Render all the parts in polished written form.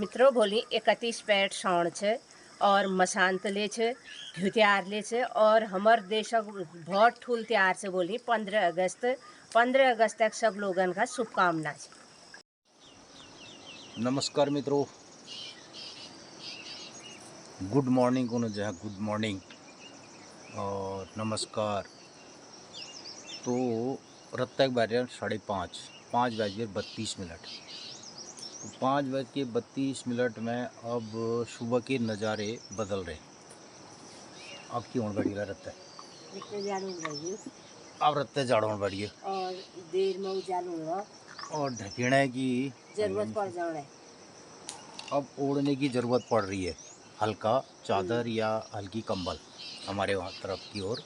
મિત્રો બોલી 31 पेट श्रावण છે और मसांत ले છે घ्यू त्यार ले છે और हमार देश बहुत ठूल त्यार से बोली 15 अगस्त तक सब लोगन का शुभकामना है। नमस्कार मित्रों, गुड मॉर्निंग को जहाँ गुड मॉर्निंग और नमस्कार। तो रत्तक बार 5:32। तो 5:32 में अब सुबह के नज़ारे बदल रहे। अब की होने बढ़ी रत्ते अब रत्ते जाड़ों बढ़ी है और देर में उजाला और ढकेने की जरूरत पड़ जाए। अब ओढ़ने की ज़रूरत पड़ रही है, हल्का चादर या हल्की कंबल हमारे वहाँ तरफ की ओर।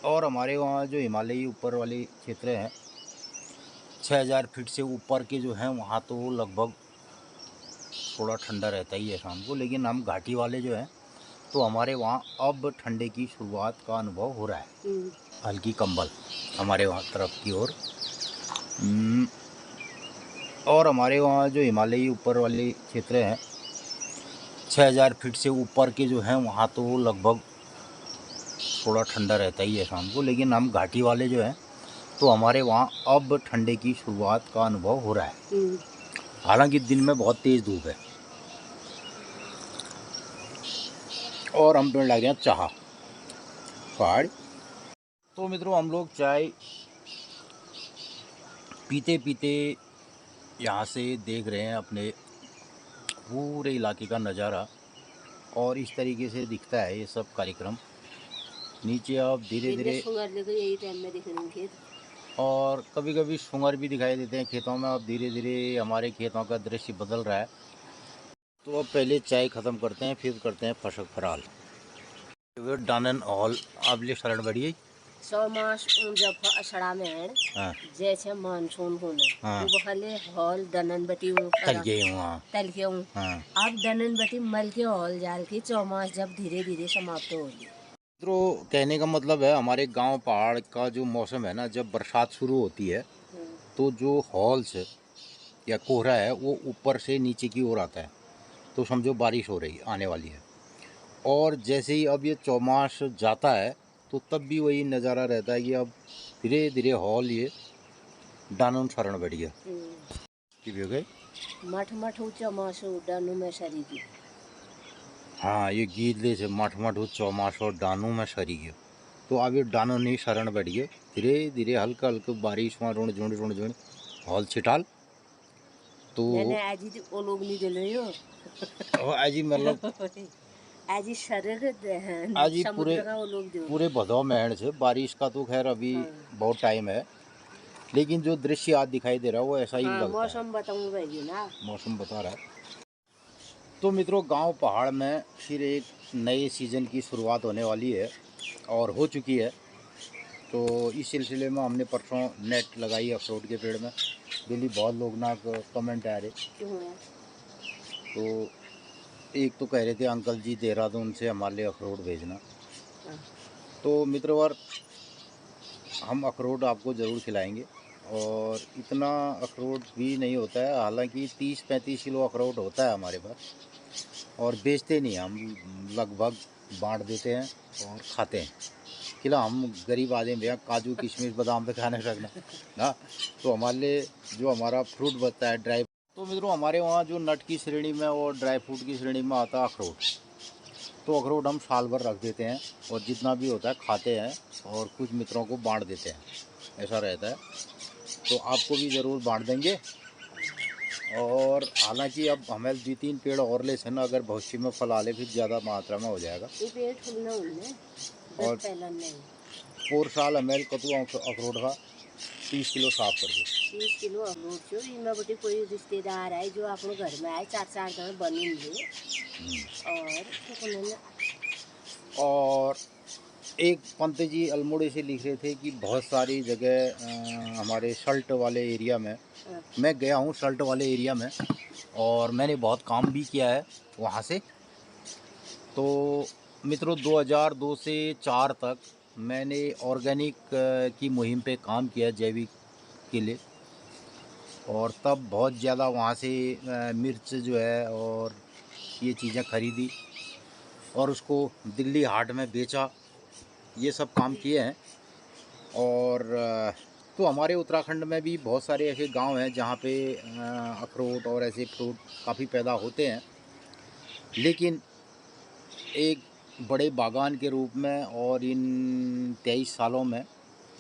और हमारे वहाँ जो हिमालयी ऊपर वाले क्षेत्र हैं 6000 फीट से ऊपर के जो हैं वहाँ तो लगभग थोड़ा ठंडा रहता ही है शाम को, लेकिन हम घाटी वाले जो हैं तो हमारे वहाँ अब ठंडे की शुरुआत का अनुभव हो रहा है। हल्की कंबल हमारे वहाँ तरफ की ओर। और हमारे वहाँ जो हिमालयी ऊपर वाले क्षेत्र हैं 6000 फीट से ऊपर के जो हैं वहाँ तो लगभग थोड़ा ठंडा रहता ही है शाम को, लेकिन हम घाटी वाले जो हैं तो हमारे वहाँ अब ठंडे की शुरुआत का अनुभव हो रहा है। हालांकि दिन में बहुत तेज़ धूप है और हम पीने लग रहे हैं चाह पहाड़। तो मित्रों, हम लोग चाय पीते पीते यहाँ से देख रहे हैं अपने पूरे इलाके का नज़ारा, और इस तरीके से दिखता है ये सब कार्यक्रम। नीचे अब धीरे धीरे यही टाइम में दिख रहे खेत, और कभी कभी सुंगर भी दिखाई देते हैं खेतों में। अब धीरे धीरे हमारे खेतों का दृश्य बदल रहा है। तो अब पहले चाय ख़त्म करते हैं, फिर करते हैं फशक फराल डानन हॉल। अब ले शरण बढ़िए 100 मास जब अषाढ़ा में है। हाँ। जैसे मानसून होने हाँ। वो बखले हॉल दनन बटी तल के हूँ। हाँ। अब दनन बटी मल के हॉल जाल की 100 मास जब धीरे धीरे समाप्त हो गई। तो कहने का मतलब है हमारे गांव पहाड़ का जो मौसम है ना, जब बरसात शुरू होती है तो जो हॉल्स है या कोहरा है वो ऊपर से नीचे की ओर आता है, तो समझो बारिश हो रही आने वाली है। और जैसे ही अब ये चौमास जाता है तो तब भी वही नज़ारा रहता है कि अब धीरे धीरे हॉल ये डानन शरण बढ़ गया कि भी हो गए मठ मठ चौमास डानू में शरी की। हाँ, ये गीत ले से मठ मठ चौमास और डानू में शरी गया। तो अब ये डानू नहीं शरण बढ़ गए, धीरे धीरे हल्का हल्का बारिश वहाँ रुण झुंड हॉल छिटाल। तो आज वो लोग नहीं दिले हो आज मतलब आज पूरे भदौ में से बारिश का तो खैर अभी बहुत टाइम है, लेकिन जो दृश्य आज दिखाई दे रहा है वो ऐसा ही लगता है। मौसम बताऊंगा ना, मौसम बता रहा है। तो मित्रों, गांव पहाड़ में फिर एक नए सीज़न की शुरुआत होने वाली है और हो चुकी है। तो इस सिलसिले में हमने परसों नेट लगाई अखरोट के पेड़ में। दिल्ली बहुत लोग ना कमेंट आ रहे, तो एक तो कह रहे थे अंकल जी देहरादून से हमारे लिए अखरोट भेजना। तो मित्रवर, हम अखरोट आपको ज़रूर खिलाएंगे। और इतना अखरोट भी नहीं होता है, हालांकि 30-35 किलो अखरोट होता है हमारे पास, और बेचते नहीं, हम लगभग बांट देते हैं और खाते हैं। खिला हम गरीब आदमी भैया, काजू किशमिश बादाम पे खाने सकना ना, तो हमारे लिए जो हमारा फ्रूट बनता है ड्राई। तो मित्रों, हमारे वहाँ जो नट की श्रेणी में और ड्राई फ्रूट की श्रेणी में आता है अखरोट। तो अखरोट हम साल भर रख देते हैं और जितना भी होता है खाते हैं और कुछ मित्रों को बांट देते हैं, ऐसा रहता है। तो आपको भी ज़रूर बांट देंगे। और हालांकि अब हमें 2-3 पेड़ और ले से ना, अगर भविष्य में फल आले फिर ज़्यादा मात्रा में हो जाएगा। और साल हमें कतु अखरोट का 30 किलो साफ कर दो। 30 किलो अखरोट जो इनमें बटे कोई रिश्तेदार है जो अपने घर में आए 4-4 दिन बनेंगे। और एक पंत जी अल्मोड़े से लिख रहे थे कि बहुत सारी जगह हमारे सल्ट वाले एरिया में, मैं गया हूँ सल्ट वाले एरिया में और मैंने बहुत काम भी किया है वहाँ से। तो मित्रों, 2002 से 4 तक मैंने ऑर्गेनिक की मुहिम पे काम किया, जैविक के लिए। और तब बहुत ज़्यादा वहाँ से मिर्च जो है और ये चीज़ें खरीदी और उसको दिल्ली हाट में बेचा, ये सब काम किए हैं। और तो हमारे उत्तराखंड में भी बहुत सारे ऐसे गांव हैं जहाँ पे अखरोट और ऐसे फ्रूट काफ़ी पैदा होते हैं, लेकिन एक बड़े बागान के रूप में और इन 23 सालों में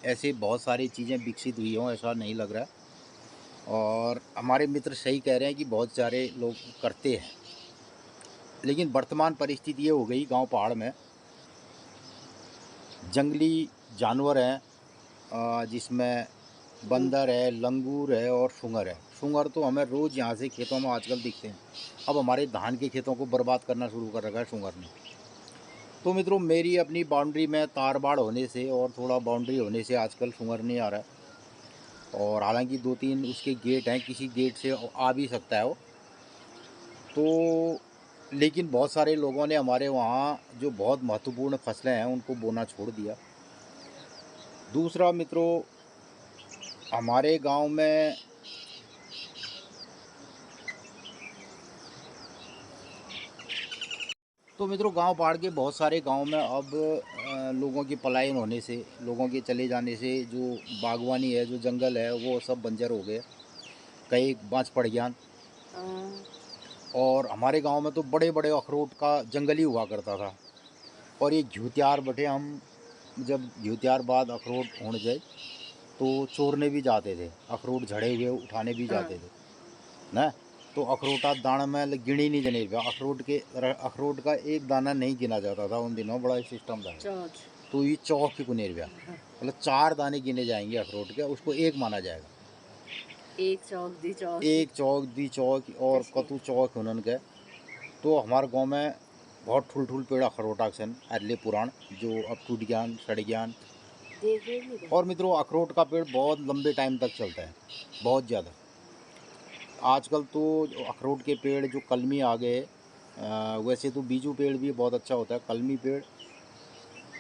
ऐसे बहुत सारी चीज़ें विकसित हुई हों ऐसा नहीं लग रहा है। और हमारे मित्र सही कह रहे हैं कि बहुत सारे लोग करते हैं, लेकिन वर्तमान परिस्थिति ये हो गई गांव पहाड़ में जंगली जानवर हैं, जिसमें बंदर है, लंगूर है और सूअर है। सूअर तो हमें रोज़ यहाँ से खेतों में आजकल दिखते हैं। अब हमारे धान के खेतों को बर्बाद करना शुरू कर रखा है सूअर ने। तो मित्रों, मेरी अपनी बाउंड्री में तार बाड़ होने से और थोड़ा बाउंड्री होने से आजकल सूअर नहीं आ रहा है। और हालांकि 2-3 उसके गेट हैं, किसी गेट से आ भी सकता है वो। तो लेकिन बहुत सारे लोगों ने हमारे वहाँ जो बहुत महत्वपूर्ण फसलें हैं उनको बोना छोड़ दिया। दूसरा मित्रों, हमारे गांव में तो मित्रों गांव पहाड़ के बहुत सारे गांव में अब लोगों के पलायन होने से, लोगों के चले जाने से जो बागवानी है, जो जंगल है, वो सब बंजर हो गए, कई बाँझ पड़ गया। और हमारे गांव में तो बड़े बड़े अखरोट का जंगल ही हुआ करता था। और ये घ्यूत्यार बटे हम जब घ्यूत्यार बाद अखरोट होने जाए तो चोरने भी जाते थे, अखरोट झड़े हुए उठाने भी जाते थे ना। तो अखरोटा दाना में गिनी नहीं जने रुपया, अखरोट का एक दाना नहीं गिना जाता था उन दिनों, बड़ा सिस्टम था। तो ये चौक के गुनेर रुपया, मतलब 4 दाने गिने जाएंगे अखरोट के, उसको एक माना जाएगा। एक चौक दी चौक, एक चौक दी चौक और कतु चौक उन्हन के। तो हमारे गांव में बहुत ठुल ठुल पेड़ अखरोटा सन अरले पुराण जो अब टूट गयान सड़ गयान। और मित्रों अखरोट का पेड़ बहुत लंबे टाइम तक चलता है, बहुत ज़्यादा। आजकल तो अखरोट के पेड़ जो कलमी आ गए, वैसे तो बीजू पेड़ भी बहुत अच्छा होता है, कलमी पेड़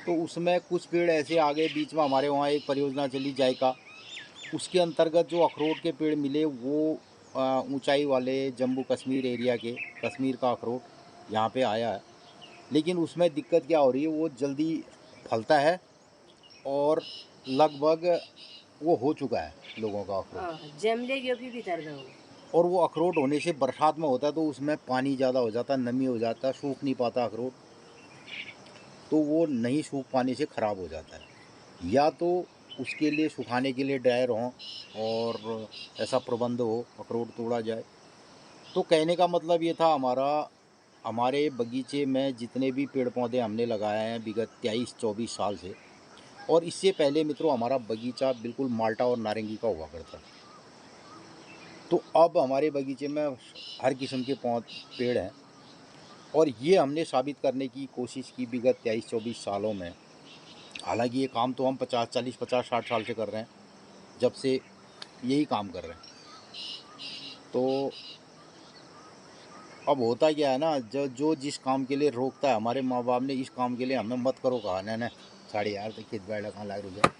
तो उसमें कुछ पेड़ ऐसे आ गए। बीच में हमारे वहाँ एक परियोजना चली जायका, उसके अंतर्गत जो अखरोट के पेड़ मिले वो ऊंचाई वाले जम्मू कश्मीर एरिया के कश्मीर का अखरोट यहाँ पे आया है। लेकिन उसमें दिक्कत क्या हो रही है, वो जल्दी फलता है और लगभग वो हो चुका है लोगों का अखरोट। जमले भी भीतर दो। और वो अखरोट होने से बरसात में होता है तो उसमें पानी ज़्यादा हो जाता है, नमी हो जाता है, सूख नहीं पाता अखरोट, तो वो नहीं सूख पाने से ख़राब हो जाता है। या तो उसके लिए सुखाने के लिए ड्रायर हों और ऐसा प्रबंध हो, अखरोट तोड़ा जाए। तो कहने का मतलब ये था हमारा, हमारे बगीचे में जितने भी पेड़ पौधे हमने लगाए हैं विगत 23-24 साल से, और इससे पहले मित्रों हमारा बगीचा बिल्कुल माल्टा और नारंगी का हुआ करता। तो अब हमारे बगीचे में हर किस्म के पेड़ हैं। और ये हमने साबित करने की कोशिश की विगत 23-24 सालों में। हालांकि ये काम तो हम 50-40-50-60 साल से कर रहे हैं, जब से यही काम कर रहे हैं। तो अब होता क्या है ना, जो जिस काम के लिए रोकता है, हमारे माँ बाप ने इस काम के लिए हमें मत करो कहा ना, साढ़े यार तक खेत बैठा कहाँ लाग रुपया,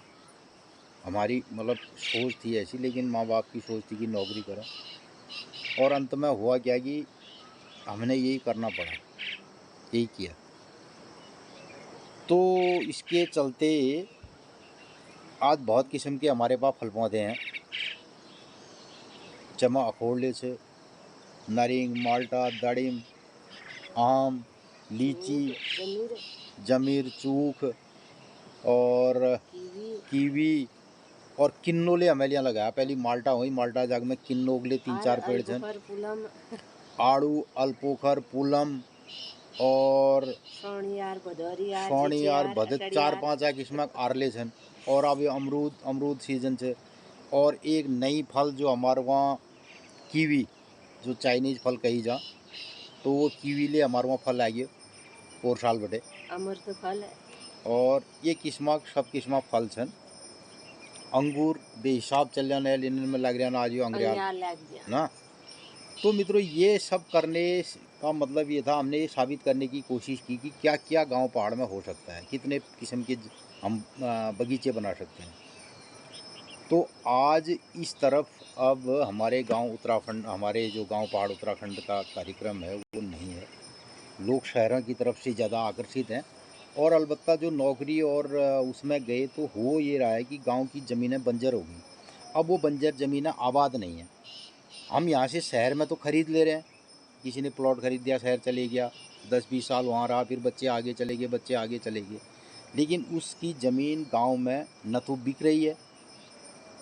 हमारी मतलब सोच थी ऐसी, लेकिन माँ बाप की सोच थी कि नौकरी करो। और अंत में हुआ क्या कि हमने यही करना पड़ा, यही किया। तो इसके चलते आज बहुत किस्म के हमारे पास फल पौधे हैं, जमा अखोड़ले से नारिंग, माल्टा, दाड़िम, आम, लीची, जमीर, चूख और कीवी और किन्नोले हमेलियाँ लगाया। पहली माल्टा हुई, माल्टा जाग में किन्नो उगले 3-4 पेड़ छन, आड़ू, अल्पोखर, पुलम और सोनियार, भदत 4-5 किस्म आरले छन। और अब ये अमरूद सीजन से। और एक नई फल जो हमारे वहाँ कीवी, जो चाइनीज फल कही जा, तो वो कीवी ले हमारे वहाँ फल आइए और साल बटे अमृत फल है। और ये किस्म सब किस्म फल छन। अंगूर बेहिसाब चल जाने लेने में लग रहा ना, आज ये अंग्रेज ना। तो मित्रों ये सब करने का मतलब ये था, हमने ये साबित करने की कोशिश की कि क्या क्या गांव पहाड़ में हो सकता है, कितने किस्म के हम बगीचे बना सकते हैं। तो आज इस तरफ अब हमारे गांव उत्तराखंड, हमारे जो गांव पहाड़ उत्तराखंड का कार्यक्रम है वो नहीं है। लोग शहरों की तरफ से ज़्यादा आकर्षित हैं और अलबत्ता जो नौकरी और उसमें गए तो हो ये रहा है कि गांव की ज़मीनें बंजर हो गई। अब वो बंजर ज़मीनें आबाद नहीं हैं। हम यहाँ से शहर में तो ख़रीद ले रहे हैं, किसी ने प्लॉट ख़रीद दिया, शहर चले गया, 10-20 साल वहाँ रहा, फिर बच्चे आगे चले गए, बच्चे आगे चले गए, लेकिन उसकी ज़मीन गांव में न तो बिक रही है,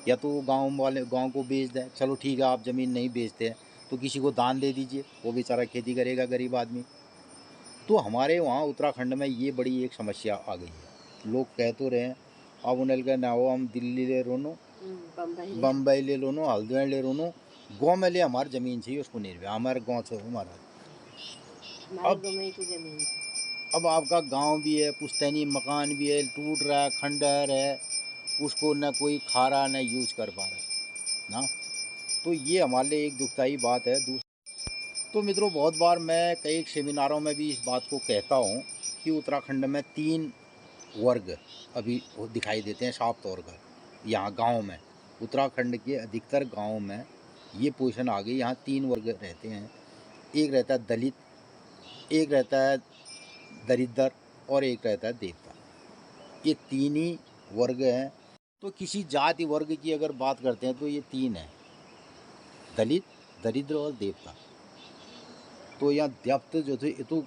या तो गांव वाले गांव को बेच दें। चलो ठीक है, आप ज़मीन नहीं बेचते हैं तो किसी को दान दे दीजिए, वो बेचारा खेती करेगा, गरीब आदमी। तो हमारे वहाँ उत्तराखंड में ये बड़ी एक समस्या आ गई है। लोग कह तो रहे हैं, अब उन्हें कहना हो हम दिल्ली ले रोनो, बम्बई ले लोनो, हल्द्वानी ले रोनो, गाँव में ले हमारी ज़मीन चाहिए, उसको नहीं रहे हमारे गाँव से हमारा। अब आपका गांव भी है, पुश्तैनी मकान भी है, टूट रहा है, खंडहर है, उसको न कोई खा रहा न यूज कर पा रहा ना। तो ये हमारे लिए एक दुखदाई बात है। तो मित्रों, बहुत बार मैं कई सेमिनारों में भी इस बात को कहता हूँ कि उत्तराखंड में 3 वर्ग अभी दिखाई देते हैं साफ तौर पर। यहाँ गांव में, उत्तराखंड के अधिकतर गांव में ये पोजीशन आ गई। यहाँ 3 वर्ग रहते हैं। एक रहता है दलित, एक रहता है दरिद्र और एक रहता है देवता। ये 3 ही वर्ग हैं। तो किसी जाति वर्ग की अगर बात करते हैं तो ये 3 हैं, दलित, दरिद्र और देवता। तो यहाँ द्याप्त जो थे ये तो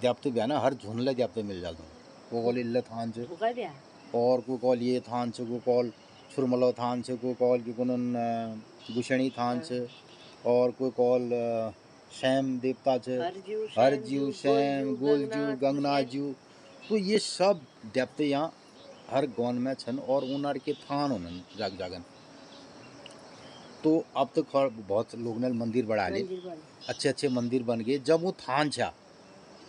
द्याप्त भी है ना, हर झुनले द्याप्त मिल जाता हूँ। को कॉल इल्ल थान से और को कॉल ये थान से, को कॉल छुरमलो थान से, को कॉल की कुनन गुशणी थान से, और कोई कॉल शैम देवता से, हरजीव, शैम, गोलजू, गंगनाजू। तो ये सब द्याप्त यहाँ हर गौन में छन और उनर के थान उन्हन जाग जागन। तो अब तो बहुत लोग ने मंदिर बढ़ा ले, अच्छे अच्छे मंदिर बन गए। जब वो थान छा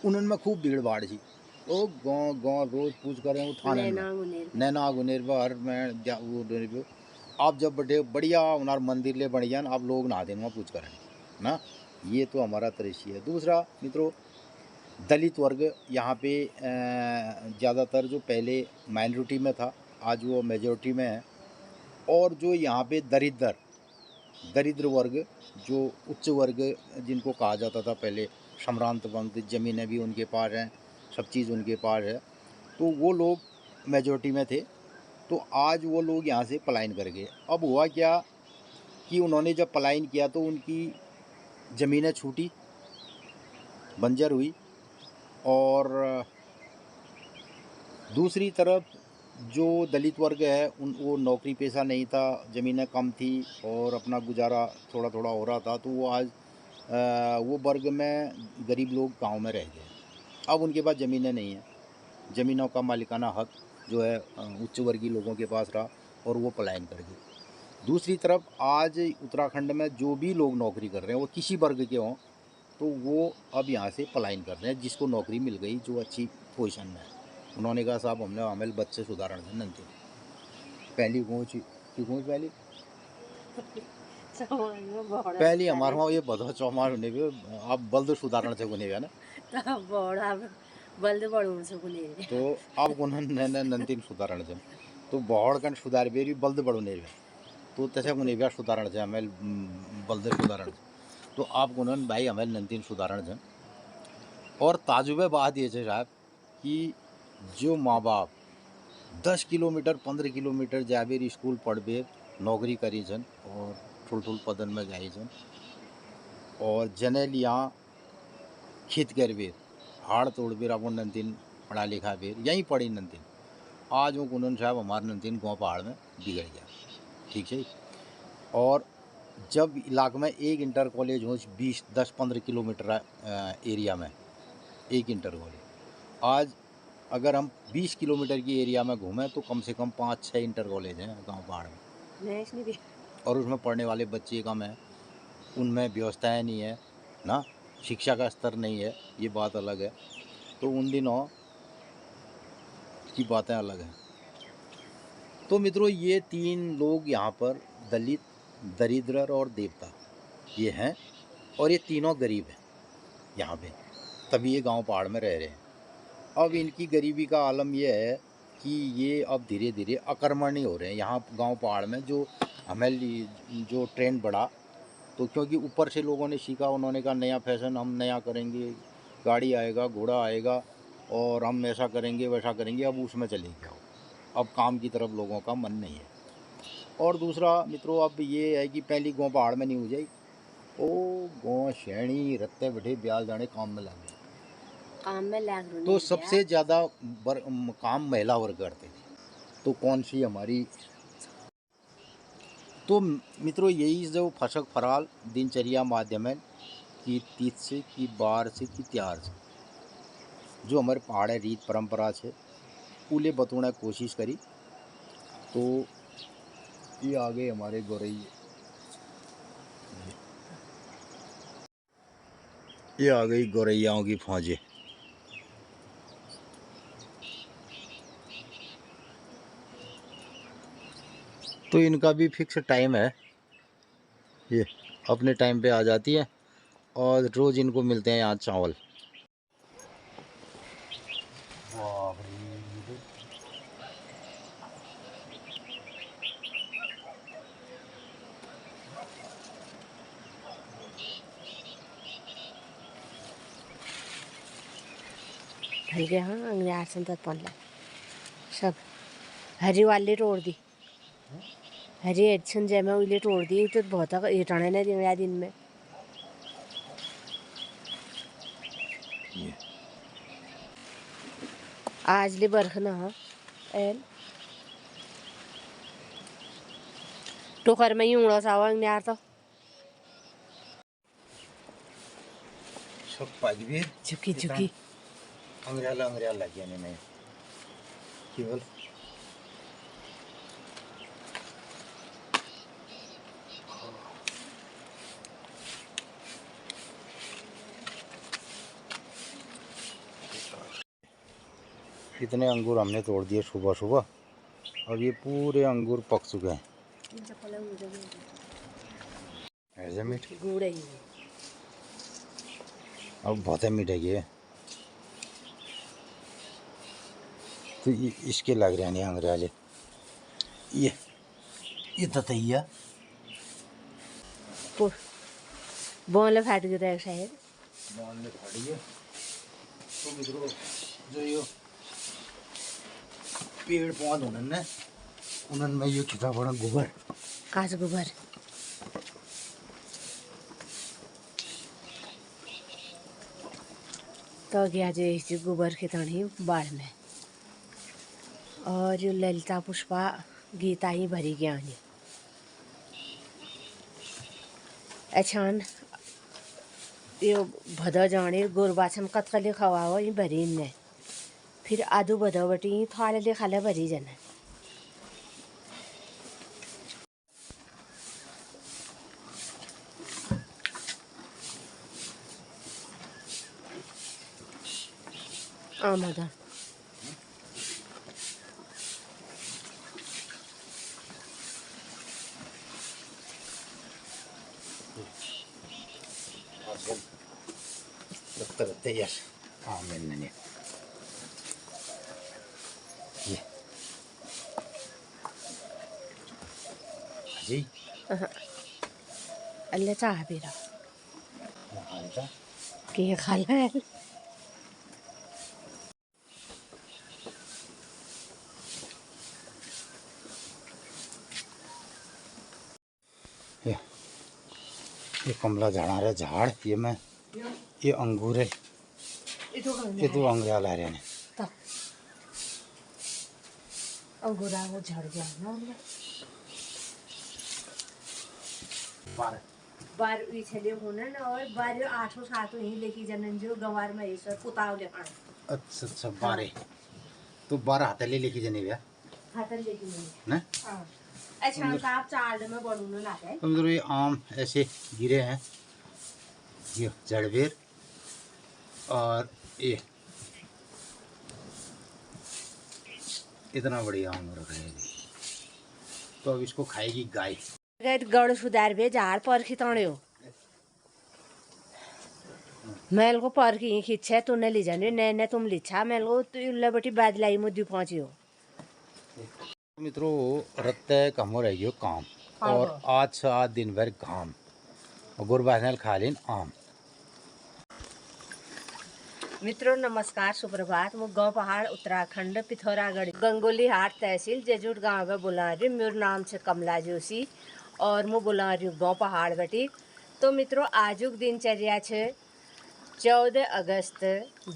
उनमें खूब भीड़ भाड़ थी। तो गाँव गाँव रोज पूछ करें वो थाने में नैना गुनेर बाहर में वो आप जब बड़े बढ़िया उनार मंदिर ले बढ़िया आप लोग ना दें वहाँ पूछ करें ना। ये तो हमारा तरीसी है। दूसरा मित्रों, दलित वर्ग यहाँ पे ज़्यादातर जो पहले माइनॉरिटी में था आज वो मेजॉरिटी में है। और जो यहाँ पे दरिद्र वर्ग, जो उच्च वर्ग जिनको कहा जाता था पहले, सम्रांत वंश, ज़मीनें भी उनके पास हैं, सब चीज़ उनके पास है, तो वो लोग मेजॉरिटी में थे। तो आज वो लोग यहाँ से पलायन कर गए। अब हुआ क्या कि उन्होंने जब पलायन किया तो उनकी ज़मीनें छूटी, बंजर हुई। और दूसरी तरफ जो दलित वर्ग है वो नौकरी पेशा नहीं था, ज़मीनें कम थी और अपना गुजारा थोड़ा थोड़ा हो रहा था। तो वो आज वो वर्ग में गरीब लोग गांव में रह गए। अब उनके पास ज़मीनें नहीं हैं, ज़मीनों का मालिकाना हक जो है उच्च वर्गीय लोगों के पास रहा और वो पलायन कर गए। दूसरी तरफ आज उत्तराखंड में जो भी लोग नौकरी कर रहे हैं वो किसी वर्ग के हों तो वो अब यहाँ से पलायन कर रहे हैं। जिसको नौकरी मिल गई जो अच्छी पोजीशन में है, उन्होंने कहा साहब हमने हमें बच्चे सुधारण है नंते पहली पहुँच की पहुँच पहली हमारे वहाँ ये बधो चौमार होने भी अब बल्द सुधारण से गुने ना तो अब उन्होंने नंतीन सुधारण से तो बहड़ कन सुधार बेरी बल्द बड़ो नहीं तो तसे गुने भी सुधारण से हमें बल्द सुधारण से। तो आप उन्होंने भाई हमें नंतीन सुधारण से। और ताजुबे बात ये है साहब कि जो माँ बाप 10 किलोमीटर 15 किलोमीटर जाबेर स्कूल पढ़बे नौकरी करी जन और थोड़ थोड़ पदन में गए जन और जनेल यहाँ खेत कर बेर हाड़ तोड़ बेर अपन नंतीन पढ़ा लिखा बेर यहीं पढ़ी नंतीन। आज वो कुनन साहब हमारे नंतीन गाँव पहाड़ में बिगड़ गया, ठीक है। और जब इलाके में एक इंटर कॉलेज हो 10-15 किलोमीटर एरिया में एक इंटर कॉलेज, आज अगर हम 20 किलोमीटर की एरिया में घूमें तो कम से कम 5-6 इंटर कॉलेज हैं गांव पहाड़ में। और उसमें पढ़ने वाले बच्चे कम हैं, उनमें व्यवस्थाएं नहीं है ना, शिक्षा का स्तर नहीं है, ये बात अलग है। तो उन दिनों की बातें अलग हैं। तो मित्रों, ये 3 लोग यहाँ पर दलित, दरिद्र और देवता ये हैं और ये तीनों गरीब हैं यहाँ पे, तभी ये गांव पहाड़ में रह रहे हैं। अब इनकी गरीबी का आलम यह है कि ये अब धीरे धीरे अकर्मण्य हो रहे हैं यहाँ गांव पहाड़ में। जो हमें जो ट्रेंड बढ़ा, तो क्योंकि ऊपर से लोगों ने सीखा, उन्होंने कहा नया फैशन हम नया करेंगे, गाड़ी आएगा, घोड़ा आएगा और हम ऐसा करेंगे वैसा करेंगे, अब उसमें चले गए। अब काम की तरफ लोगों का मन नहीं है। और दूसरा मित्रों, अब ये है कि पहली गाँव पहाड़ में नहीं हो जाए, ओ गाँव शैणी रत्ते बैठे ब्याल जाने काम में लगे, काम में लाग तो सबसे ज़्यादा काम महिला वर्ग करते थे। तो कौन सी हमारी, तो मित्रों यही जो फसक फराल दिनचर्या माध्यम है कि तीज से कि बार से कि त्योहार से जो हमारे पहाड़ी रीत परंपरा से पूले बतौने कोशिश करी। तो ये आ गए हमारे गौरैया, ये आ गई गौरैयाओं की फौजें। तो इनका भी फिक्स टाइम है, ये अपने टाइम पे आ जाती है और रोज़ इनको मिलते हैं यहाँ चावल। हल्के हाँ अंग्रेज संतत पनला सब हरी वाली तोड़ दी, हरी एडसन जय में उले तोड़ दी, तो बहुत ये टाने ने दिन में आज ले बरख ना हाँ एल टोकर में ही उड़ा सावा यार तो सब पाज भी झुकी झुकी अंग्रेला लग गया नहीं केवल। कितने अंगूर हमने तोड़ दिए सुबह सुबह, और ये पूरे अंगूर पक चुके हैं। ऐसे मीठे गुड़ ही अब बहुत मीठे ये, तो ये इसके लग रहे हैं अंग्रेले। ये ततैया बोले फाट गया शायद बाल में फाड़ी है। तो मित्रों जो ये पेड़ पौध उन्होंने में ये कितना बड़ा गोबर काच गोबर तो गया जो गोबर के तणी बाढ़ में, और जो ललिता पुष्पा गीता ही भरी गया है अचान यो भदो जाने गोरबाछम कतकले खवाओ ये भरी ने फिर आदू भदो बटी थाले ले खाले भरी जना आमदा तैयार। हाँ मैंने ये जी अल्लाह चाह पी था कि खाला है ये कमला झाड़ा रहा झाड़, ये मैं ये अंगूर है, ये तो अंगूर ला रहे हैं। अंगूरा वो झड़ गया ना बार इछले होना ना, और बार 8-7 ही लेके जनन जो गवार में इस पुताव ले खान। अच्छा अच्छा 12, तो 12 हाथ ले लेके जाने भैया हाथ लेके नहीं ना। हां अच्छा आप चाल में बनूने लाते हैं। तो मतलब ये आम ऐसे गिरे हैं, ये जड़बेर और ये इतना बढ़िया आम रखा है। तो अब इसको खाएगी गाय। गड़ सुधार बे झाड़ पर खिताणियो मेल को पर की खिच्छे तूने ली जाने ने तुम लिच्छा मेल को तू ले बटी बादलाई मुद्दी पहुंची हो मित्रों रत्ते कमो रह गयो काम और आज से आज दिन भर घाम और गुरबाजनल खालीन आम। मित्रों नमस्कार सुप्रभात। मु गाँव पहाड़ उत्तराखंड पिथौरागढ़ गंगोली हाट तहसील जेजूट गाँव में बुला रही। मेरा नाम है कमला जोशी और मैं बुला रही हूँ गाँव पहाड़ बटी। तो मित्रों आजुक दिनचर्या है 14 अगस्त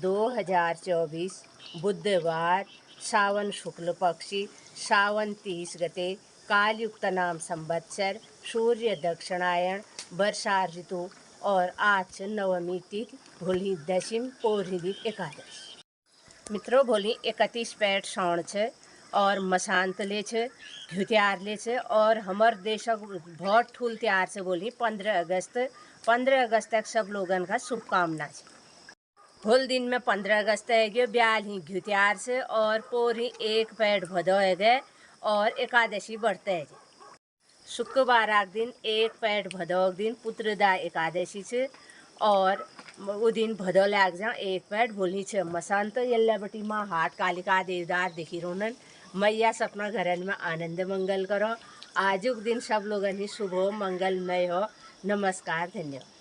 2024 बुधवार सावन शुक्ल पक्षी सावन 30 गते कालयुक्त नाम संवत्सर सूर्य दक्षिणायण वर्षा ऋतु और आज नवमी तिथि भोली दशम पौर्णिदी एकादश। मित्रों भोली 31 पैठ साउन छे और मसांत ले छे घुत्यार ले छे और हमार देशक बहुत ठूल त्यार से बोली 15 अगस्त तक सब लोगन का शुभकामना है। होल दिन में 15 अगस्त है गए ब्याल ही घुत्यार से और पोर ही 1 पैठ भदो है गए और एकादशी बढ़ते है। शुक्रवार दिन 1 पैठ भदो दिन पुत्रदा एकादशी से और वो दिन भदो लाग जा 1 पैठ बोली छे मसांत यल्ला बटी माँ हाट कालिका देवदार देखी रोनन मैया सपना घरन में आनंद मंगल करो। आजुक दिन सब लोगन ही शुभ हो मंगलमय हो। नमस्कार धन्यवाद।